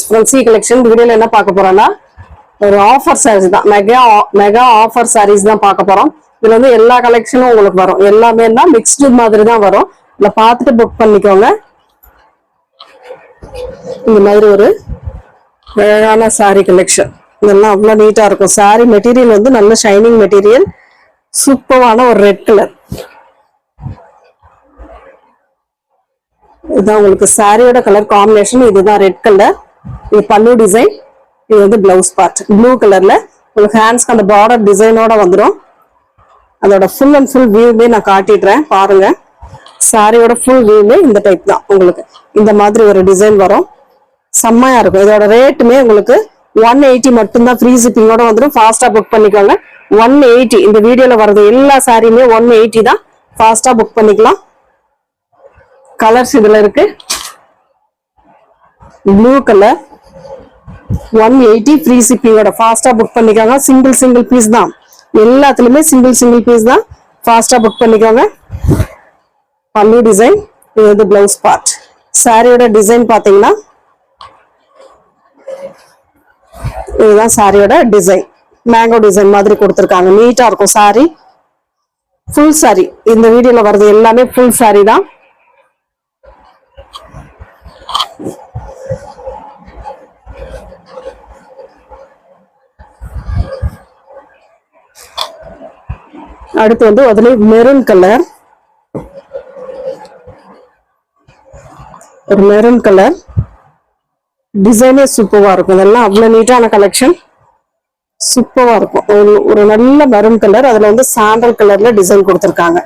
Fancy collection வீடியோல என்ன பார்க்க போறோம்னா ஒரு ஆஃபர் சாரீஸ் தான். மெகா ஆஃபர் சாரீஸ் தான் பார்க்க போறோம். இதுல வந்து எல்லா கலெக்ஷனும் உங்களுக்கு வரும். எல்லாமே தான் மிக்ஸ்டு மாதிரி தான் வரும். இத பார்த்துட்டு புக் பண்ணிக்கோங்க. இந்த மாதிரி ஒரு அழகான சாரி கலெக்ஷன். இதெல்லாம் அவ்வளவு நீட்டா இருக்கும். சாரி மெட்டீரியல் வந்து நல்ல ஷைனிங் மெட்டீரியல். சூப்பரான ஒரு ரெட் கலர். இதுதான் உங்களுக்கு சாரியோட கலர் காம்பினேஷன். இதுதான் ரெட் கலர். இது பல்லு டிசைன். இது வந்து பிளவுஸ் பார்ட் ப்ளூ கலர்ல உங்களுக்கு ஹேண்ட்ஸ்க்கு அந்த பார்டர் டிசைனோட வந்துடும். அதோட ஃபுல் அண்ட் ஃபுல் வியூவே நான் காட்டிடுறேன் பாருங்க. சாரியோட ஃபுல் வியூவே இந்த டைப் தான். உங்களுக்கு இந்த மாதிரி ஒரு டிசைன் வரும். செம்மையா இருக்கும். இதோட ரேட்டுமே உங்களுக்கு 180 மட்டும்தான். ஃப்ரீ ஷிப்பிங்கோட வந்துடும். ஃபாஸ்டா புக் பண்ணிக்கோங்க. 180 இந்த வீடியோல வர்றது எல்லா சாரியுமே 180 தான். ஃபாஸ்டா புக் பண்ணிக்கலாம். கலர்ஸ் இதுல இருக்கு. ப்ளூ கலர் 180 ஃப்ரீ ஷிப்பிங்கோட. ஃபாஸ்டா புக் பண்ணிக்கோங்க. சிங்கிள் பீஸ் தான். எல்லாத்துலயுமே சிங்கிள் பீஸ் தான். ஃபாஸ்டா புக் பண்ணிக்கோங்க. பல்லு டிசைன். இது வந்து பிளவுஸ் பார்ட். சாரியோட டிசைன் பாத்தீங்கன்னா இதுதான் சாரியோட டிசைன். மேங்கோ டிசைன் மாதிரி கொடுத்துருக்காங்க. நீட்டா இருக்கும் சாரி. ஃபுல் சாரி இந்த வீடியோல வர்றது எல்லாமே ஃபுல் சாரி தான். அடுத்து வந்து அதுல மெரூன் கலர். ஒரு மெரூன் கலர் டிசைனே சூப்பரா இருக்கும். இதெல்லாம் அவ்வளவு நீட்டான கலெக்ஷன். சூப்பரா இருக்கும். ஒரு நல்ல மெரூன் கலர். அதுல வந்து சாண்டல் கலர்ல டிசைன் கொடுத்திருக்காங்க.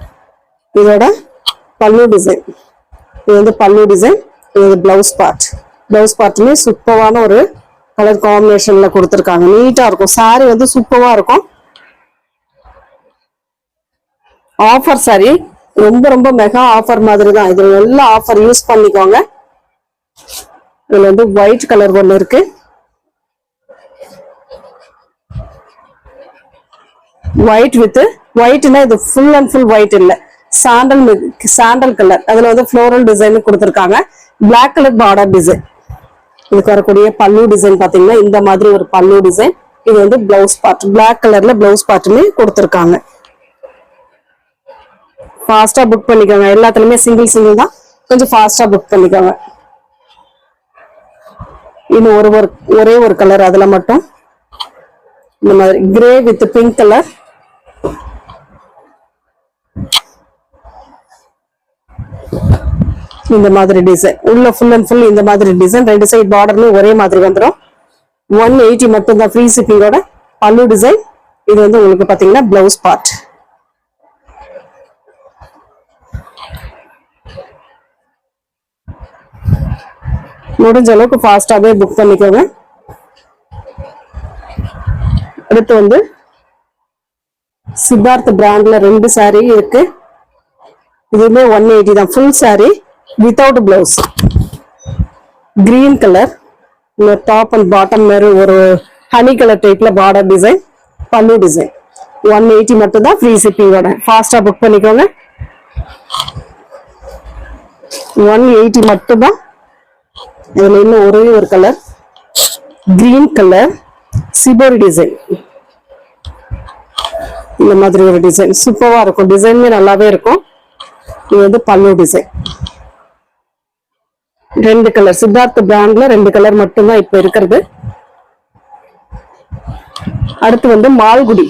இதோட பல்லு டிசைன். இது வந்து பல்லு டிசைன். இது பிளவுஸ் பார்ட். பிளவுஸ் பார்ட்டுமே சூப்பரான ஒரு கலர் காம்பினேஷன்ல கொடுத்திருக்காங்க. நீட்டா இருக்கும். சாரி வந்து சூப்பரா இருக்கும். Offer sorry. ரொம்ப மெகா ஆஃபர் மாதிரி தான். இதுல நல்ல ஆஃபர் யூஸ் பண்ணிக்கோங்க. இதுல வந்து ஒயிட் கலர் ஒண்ணு இருக்கு. ஒயிட் வித் ஒயிட்னா இது ஃபுல் அண்ட் ஃபுல் ஒயிட் இல்ல, சாண்டல் கலர். அதுல வந்து ஃப்ளோரல் டிசைன் கொடுத்திருக்காங்க. Black colour border design. இதுக்கு வரக்கூடிய பல்லு டிசைன் பாத்தீங்கன்னா இந்த மாதிரி ஒரு பல்லு டிசைன். இது வந்து பிளவுஸ் பார்ட். பிளாக் கலர்ல பிளவுஸ் பார்ட்டுமே கொடுத்திருக்காங்க. ஃபாஸ்டா புக் பண்ணிக்கோங்க. எல்லாத்துலயுமே சிங்கிள் தான். கொஞ்சம் ஃபாஸ்டா புக் பண்ணிக்கோங்க. இன்னும் ஒரே ஒரு கலர். அதுல மட்டும் இந்த மாதிரி கிரே வித் பிங்க் கலர். இந்த மாதிரி டிசைன் உள்ள ஃபுல் அண்ட் ஃபுல் இந்த மாதிரி டிசைன். ரெண்டு சைட் பார்டர்ல ஒரே மாதிரி வந்துடும். 180 மட்டும் தான் ஃப்ரீ ஷிப்பிங்கோட. பல்லு டிசைன். இது வந்து உங்களுக்கு பாத்தீங்கன்னா பிளவுஸ் பார்ட். முடிஞ்ச அளவுக்கு ஃபாஸ்டாவே புக் பண்ணிக்கோங்க. அடுத்து வந்து சித்தார்த் பிராண்ட்ல 2 சாரி இருக்கு. இதுவுமே 180 தான். Full sari without blouse. Green colour. Top and bottom மாதிரி ஒரு ஹனி கலர் டைப்ல பார்டர் டிசைன். பல்லு டிசைன். 180 மட்டும் தான் ஃப்ரீ ஷிப்பிங்கோட. ஃபாஸ்டா புக் பண்ணிக்கோங்க. 180 மட்டும் தான். இதுல இன்னும் ஒரே ஒரு colour green colour shibori design. இந்த மாதிரி ஒரு டிசைன் சூப்பரா இருக்கும். டிசைனுமே நல்லாவே இருக்கும். இது வந்து பல்லு டிசைன். 2 கலர். சித்தார்த் பிராண்ட்ல 2 கலர் மட்டும்தான் இப்ப இருக்கிறது. அடுத்து வந்து மால்குடி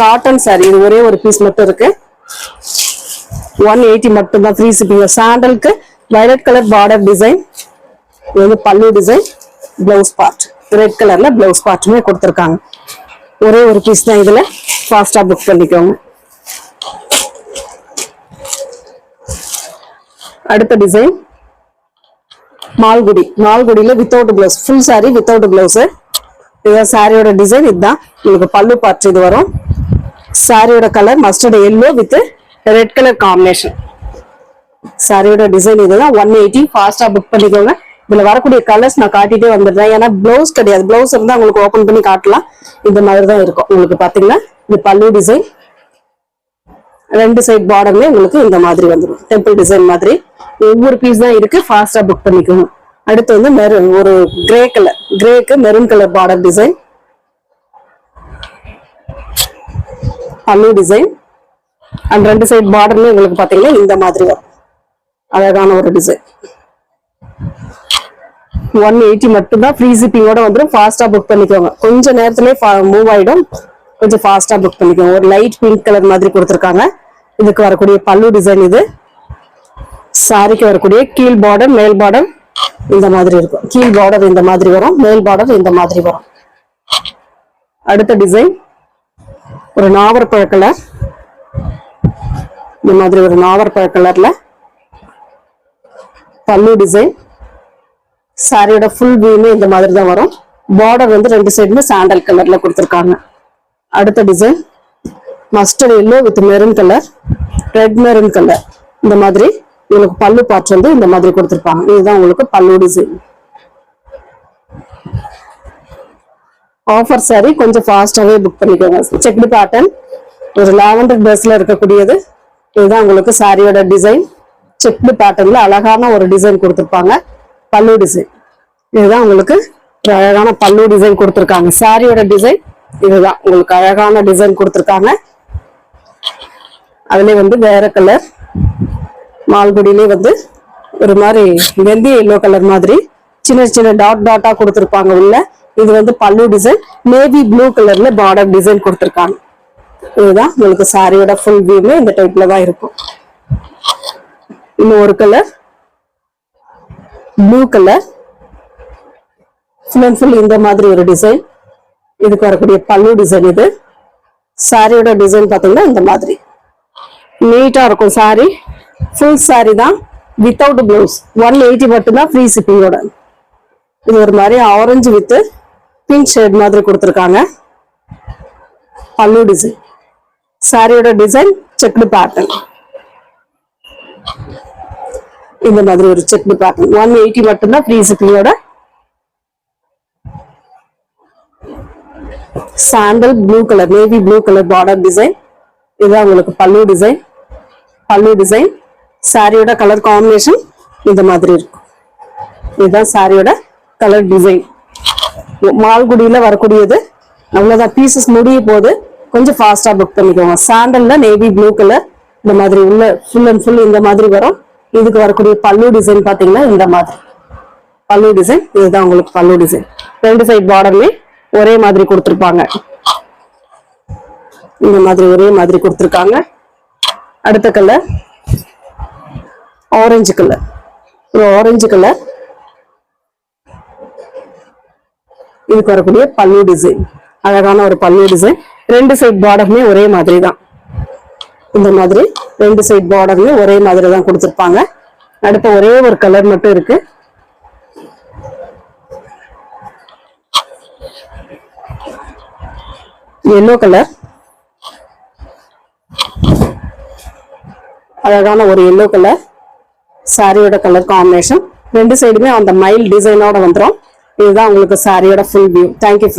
காட்டன் சாரி. இது ஒரே ஒரு பீஸ் மட்டும் இருக்கு. 180 மட்டும் தான் ஃப்ரீ ஷிப்பிங். சாண்டலுக்கு வயலட் கலர் பார்டர் டிசைன். இது வந்து பல்லு டிசைன். பிளவுஸ் பார்ட் ரெட் கலர்ல பிளவுஸ் பார்ட்டுமே கொடுத்திருக்காங்க. ஒரே ஒரு பீஸ் தான். இதுல ஃபாஸ்டா புக் பண்ணிக்கோங்க. அடுத்த டிசைன் மால்குடியில without blouse. Full sari without blouse. இதுதான் சாரியோட டிசைன். இதுதான் உங்களுக்கு பல்லு பார்ட். இது வரும். சாரியோட colour mustard yellow with red colour combination. சாரியோட டிசைன் இதுதான். 180. ஃபாஸ்டா புக் பண்ணிக்கோங்க. இதுல வரக்கூடிய கலர்ஸ் நான் காட்டிட்டே வந்துடுறேன். ஏன்னா பிளவுஸ் கிடையாது. பிளவுஸ் இருந்தா உங்களுக்கு ஓபன் பண்ணி காட்டலாம். இந்த மாதிரி தான் இருக்கும். உங்களுக்கு பாத்தீங்கன்னா இது பல்லு டிசைன். 2 சைட் பார்டர்ல உங்களுக்கு இந்த மாதிரி வந்துடும். டெம்பிள் டிசைன் மாதிரி ஒவ்வொரு பீஸ் தான் இருக்கு. ஃபாஸ்டா புக் பண்ணிக்கோங்க. அடுத்து வந்து மெரூன், ஒரு கிரே கலர், கிரேக்கு மெரூன் கலர் பார்டர் டிசைன். பல்லு டிசைன் அண்ட் ரெண்டு சைட் பார்டர்ல உங்களுக்கு பாத்தீங்கன்னா இந்த மாதிரி வரும். அழகான ஒரு டிசைன். 180 மட்டும்தான், ஃப்ரீ ஷிப்பிங்கோட வந்துடும். ஃபாஸ்டா புக் பண்ணிக்கோங்க, கொஞ்ச நேரத்திலே மூவ் ஆயிடும். கொஞ்சம் ஃபாஸ்டா புக் பண்ணிக்கோங்க. ஒரு லைட் பிங்க் கலர் மாதிரி கொடுத்துருக்காங்க. இதுக்கு வரக்கூடிய பல்லு டிசைன் இது. சாரிக்கு வரக்கூடிய கீழ் பார்டர் மேல் பார்டர் இந்த மாதிரி இருக்கும். கீழ் பார்டர் இந்த மாதிரி வரும், மேல் பார்டர் இந்த மாதிரி வரும். அடுத்த டிசைன் ஒரு நாவற்பழ கலர். இந்த மாதிரி ஒரு நாவற்பழ கலர்ல பல்லு டிசைன். சாரியோட ஃபுல் வியூமே இந்த மாதிரி தான் வரும். பார்டர் வந்து ரெண்டு சைடுமே சாண்டல் கலர்ல கொடுத்துருக்காங்க. அடுத்த design mustard yellow with maroon colour, red maroon colour. இந்த மாதிரி உங்களுக்கு பல்லு பார்ட் வந்து இந்த மாதிரி கொடுத்துருப்பாங்க. இதுதான் உங்களுக்கு பல்லு டிசைன். ஆஃபர் சாரி கொஞ்சம் ஃபாஸ்டாவே புக் பண்ணிக்கோங்க. செக்டு பேட்டர்ன், ஒரு லாவெண்டர் பேஸ்ல இருக்கக்கூடியது. இதுதான் உங்களுக்கு சாரியோட டிசைன். செக்டு பேட்டர்ன்ல அழகான ஒரு டிசைன் கொடுத்துருப்பாங்க. பல்லு டிசைன் இதுதான் உங்களுக்கு அழகான பல்லு டிசைன் கொடுத்துருக்காங்க. சாரியோட டிசைன் இதுதான் உங்களுக்கு அழகான டிசைன் கொடுத்துருக்காங்க. அதுல வந்து வேற கலர் மால்குடியிலே வந்து ஒரு மாதிரி வெந்தய எல்லோ கலர் மாதிரி சின்ன சின்ன டாட் டாட்டா கொடுத்துருப்பாங்க உள்ள. இது வந்து பல்லு டிசைன். நேவி ப்ளூ கலர்ல பார்டர் டிசைன் கொடுத்துருக்காங்க. இதுதான் உங்களுக்கு சாரியோட ஃபுல் வியூமே இந்த டைப்ல தான் இருக்கும். இன்னும் ஒரு colour blue colour, full and full இந்த மாதிரி ஒரு டிசைன். இதுக்கு வரக்கூடிய பல்லு டிசைன் இது. சாரியோட டிசைன் பாத்தீங்கன்னா இந்த மாதிரி நீட்டா இருக்கும். சாரி ஃபுல் சாரி தான், வித்தவுட் பிளவுஸ். 180 மட்டும்தான், ஃப்ரீ ஷிப்பிங்கோட. இது ஒரு மாதிரி ஆரஞ்சு வித் பிங்க் ஷேட் மாதிரி கொடுத்துருக்காங்க. பல்லு டிசைன். சாரியோட டிசைன் செக்டு பேட்டர்ன். இந்த மாதிரி ஒரு செக்டு பேட்டர்ன் 180 மட்டும்தான், ஃப்ரீ ஷிப்பிங்கோட. Sandal blue colour, navy blue colour border design. இதுதான் உங்களுக்கு பல்லு டிசைன். பல்லு டிசைன் சாரியோட கலர் காம்பினேஷன் இந்த மாதிரி இருக்கும். இதுதான் சாரியோட கலர் டிசைன். மால்குடியில வரக்கூடியது. அவ்வளவுதான், பீசஸ் முடிய போது கொஞ்சம் ஃபாஸ்டா புக் பண்ணிக்கோங்க. சாண்டல்ல நேவி ப்ளூ கலர் இந்த மாதிரி உள்ள ஃபுல் அண்ட் ஃபுல் இந்த மாதிரி வரும். இதுக்கு வரக்கூடிய பல்லு டிசைன் பாத்தீங்கன்னா இந்த மாதிரி பல்லு டிசைன். இதுதான் உங்களுக்கு பல்லு டிசைன். ரெண்டு சைட் பார்டர்மே ஒரே மாதிரி கொடுத்துருப்பாங்க. இந்த மாதிரி ஒரே மாதிரி கொடுத்துருக்காங்க. அடுத்த கலர் ஆரஞ்சு கலர், ஒரு ஆரஞ்சு கலர். இதுக்கு வரக்கூடிய பல்லு டிசைன் அழகான ஒரு பல்லு டிசைன். ரெண்டு சைட் பார்டருமே ஒரே மாதிரி தான். இந்த மாதிரி ரெண்டு சைட் பார்டருமே ஒரே மாதிரி தான் கொடுத்துருப்பாங்க. அடுத்த ஒரே ஒரு கலர் மட்டும் இருக்கு. எல்லோ கலர், அழகான ஒரு எல்லோ கலர். சாரியோட கலர் காம்பினேஷன் ரெண்டு சைடுமே அந்த மைல் டிசைனோட வந்துடும். இதுதான் உங்களுக்கு சாரியோட ஃபுல் வியூ. தேங்க்யூ.